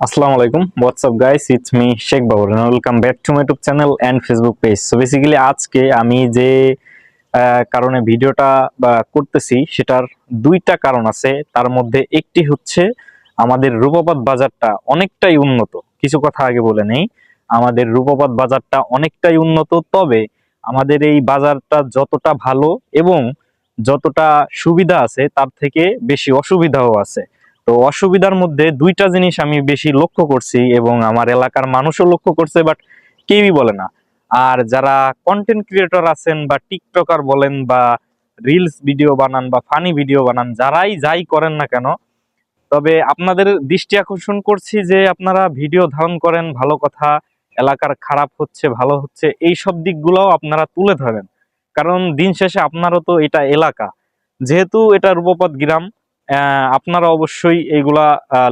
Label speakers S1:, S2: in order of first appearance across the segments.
S1: Assalamu alaikum. What's up guys? It's me Sheikh Babur and welcome back to my YouTube channel and Facebook page. So basically আজকে আমি যে কারণে ভিডিওটা করতেছি সেটার দুইটা কারণ আছে। তার মধ্যে একটি হচ্ছে আমাদের রূপবাদ বাজারটা অনেকটাই উন্নত। কিছু কথা আগে বলে নেই, আমাদের রূপবাদ বাজারটা অনেকটাই উন্নত, তবে আমাদের এই বাজারটা যতটা ভালো এবং যতটা সুবিধা আছে তার থেকে বেশি অসুবিধাও আছে। তো অসুবিধার মধ্যে দুইটা জিনিস আমি বেশি লক্ষ্য করছি এবং আমার এলাকার মানুষও লক্ষ্য করছে, বাট কেউই বলে না। আর যারা কন্টেন্ট ক্রিয়েটর আছেন বা টিকটকার বলেন বা রিলস ভিডিও বানান বা ফানি ভিডিও বানান, যাই করেন না কেন, তবে আপনাদের দৃষ্টি আকর্ষণ করছি যে আপনারা ভিডিও ধারণ করেন, ভালো কথা, এলাকার খারাপ হচ্ছে ভালো হচ্ছে এই সব দিকগুলোও আপনারা তুলে ধরেন। কারণ দিন শেষে আপনারও তো এটা এলাকা, যেহেতু এটা রূপপথ গ্রাম, আপনারা অবশ্যই এইগুলা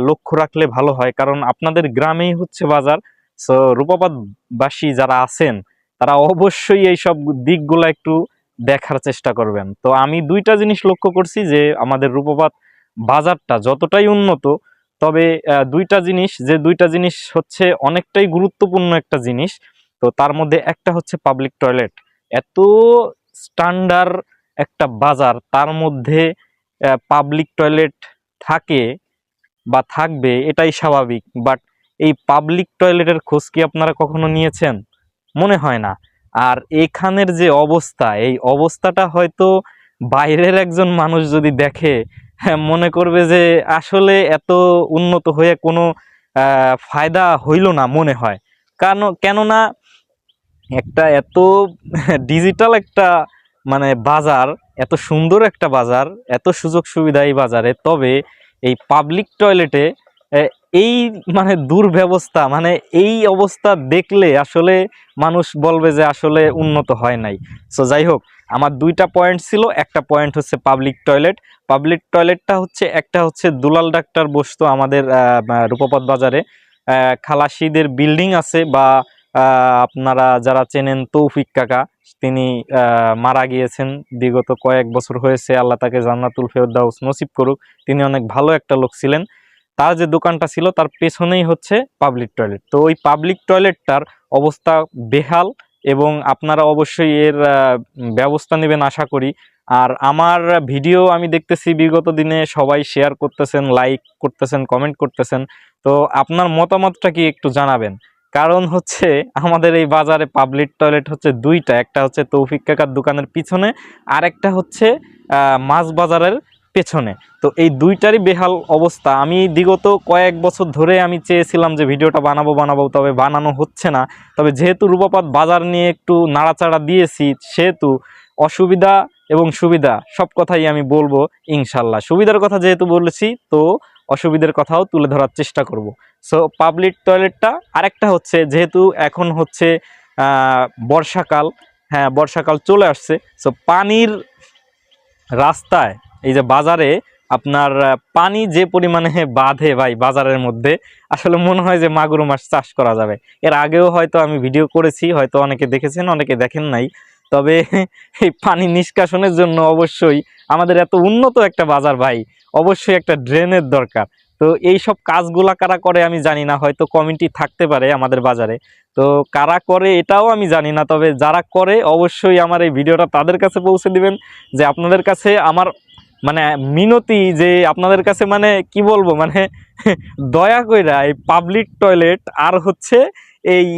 S1: লক্ষ্য রাখলে ভালো হয়, কারণ আপনাদের গ্রামেই হচ্ছে বাজার। সো রূপপথবাসী যারা আছেন তারা অবশ্যই এইসব দিকগুলা একটু দেখার চেষ্টা করবেন। তো আমি দুইটা জিনিস লক্ষ্য করছি যে আমাদের রূপপথ বাজারটা যতটাই উন্নত, তবে দুইটা জিনিস হচ্ছে অনেকটাই গুরুত্বপূর্ণ একটা জিনিস। তো তার মধ্যে একটা হচ্ছে পাবলিক টয়লেট। এত স্ট্যান্ডার্ড একটা বাজার, তার মধ্যে পাবলিক টয়লেট থাকে বা থাকবে এটাই স্বাভাবিক, বাট এই পাবলিক টয়লেটের খোঁজ কি আপনারা কখনো নিয়েছেন? মনে হয় না। আর এখানের যে অবস্থা, এই অবস্থাটা হয়তো বাইরের একজন মানুষ যদি দেখে, হ্যাঁ, মনে করবে যে আসলে এত উন্নত হয়ে কোনো ফায়দা হইল না মনে হয়। কেননা একটা এত ডিজিটাল একটা মানে বাজার, এত সুন্দর একটা বাজার, এত সুযোগ সুবিধা এই বাজারে, তবে এই পাবলিক টয়লেটে এই মানে দুর্ব্যবস্থা, মানে এই অবস্থা দেখলে আসলে মানুষ বলবে যে আসলে উন্নত হয় নাই। সো যাই হোক, আমার দুইটা পয়েন্ট ছিল। একটা পয়েন্ট হচ্ছে পাবলিক টয়লেটটা হচ্ছে, একটা হচ্ছে দুলাল ডাক্তার বসতো আমাদের রূপপথ বাজারে, খালাসিদের বিল্ডিং আছে, বা আপনারা যারা চেনেন তৌফিক কাকা, তিনি মারা গিয়েছেন বিগত কয়েক বছর হয়েছে, আল্লাহ তাকে জান্নাতুল ফেরদাউস নসিব করুক। তিনি অনেক ভালো একটা লোক ছিলেন। তার যে দোকানটা ছিল তার পেছনেই হচ্ছে পাবলিক টয়লেট। তো ওই পাবলিক টয়লেটটার অবস্থা বেহাল, এবং আপনারা অবশ্যই এর ব্যবস্থা নেবেন আশা করি। আর আমার ভিডিও আমি দেখতেছি বিগত দিনে সবাই শেয়ার করতেছেন, লাইক করতেছেন, কমেন্ট করতেছেন। তো আপনার মতামতটা কি একটু জানাবেন। কারণ হচ্ছে আমাদের এই বাজারে পাবলিক টয়লেট হচ্ছে দুইটা, একটা হচ্ছে তৌফিক কাকার দোকানের পিছনে, আর একটা হচ্ছে মাছ বাজারের পেছনে। তো এই দুইটারই বেহাল অবস্থা। আমি বিগত কয়েক বছর ধরে আমি চেয়েছিলাম যে ভিডিওটা বানাবো, তবে বানানো হচ্ছে না। তবে যেহেতু রূপপথ বাজার নিয়ে একটু নাড়াচাড়া দিয়েছি, সেহেতু অসুবিধা এবং সুবিধা সব কথাই আমি বলবো ইনশাল্লাহ। সুবিধার কথা যেহেতু বলেছি, তো অসুবিধার কথাও তুলে ধরার চেষ্টা করব। সো পাবলিক টয়লেটটা, আরেকটা হচ্ছে যেহেতু এখন হচ্ছে বর্ষাকাল, হ্যাঁ বর্ষাকাল চলে আসছে, সো পানির রাস্তায় এই যে বাজারে আপনার পানি যে পরিমাণে বাঁধে ভাই বাজারের মধ্যে, আসলে মনে হয় যে মাগুর মাছ চাষ করা যাবে। এর আগেও হয়তো আমি ভিডিও করেছি, হয়তো অনেকে দেখেছেন অনেকে দেখেন নাই। তবে এই পানি নিষ্কাশনের জন্য অবশ্যই আমাদের এত উন্নত একটা বাজার ভাই, অবশ্যই একটা ড্রেনের দরকার। তো এই সব কাজগুলা কারা করে আমি জানি না, হয়তো কমিটি থাকতে পারে আমাদের বাজারে। তো কারা করে এটাও আমি জানি না, তবে যারা করে অবশ্যই আমার এই ভিডিওটা তাদের কাছে পৌঁছে দিবেন। যে আপনাদের কাছে আমার মানে মিনতি, যে আপনাদের কাছে মানে কি বলবো, মানে দয়া কইরা এই পাবলিক টয়লেট আর হচ্ছে এই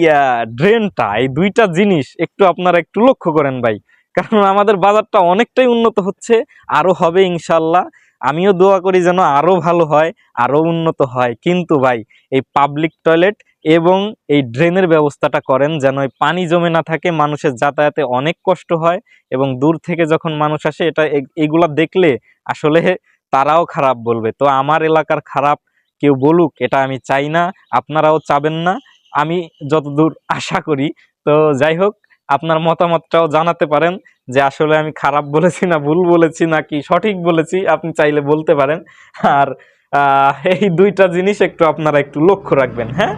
S1: ড্রেনটা, এই দুইটা জিনিস একটু আপনারা একটু লক্ষ্য করেন ভাই। কারণ আমাদের বাজারটা অনেকটাই উন্নত হচ্ছে, আরো হবে ইনশাল্লাহ। আমিও দোয়া করি যেন আরো ভালো হয়, আরো উন্নত হয়। কিন্তু ভাই এই পাবলিক টয়লেট এবং এই ড্রেনের ব্যবস্থাটা করেন, যেন এই পানি জমে না থাকে, মানুষের যাতায়াতে অনেক কষ্ট হয়। এবং দূর থেকে যখন মানুষ আসে, এইগুলা দেখলে আসলে তারাও খারাপ বলবে। তো আমার এলাকার খারাপ কেউ বলুক এটা আমি চাই না, আপনারাও চাবেন না, আমি যতদূর আশা করি। তো যাই হোক, আপনার মতামতটাও জানাতে পারেন যে আসলে আমি খারাপ বলেছি না ভুল বলেছি নাকি সঠিক বলেছি, আপনি চাইলে বলতে পারেন। আর এই দুইটা জিনিস একটু আপনারা একটু লক্ষ্য রাখবেন, হ্যাঁ।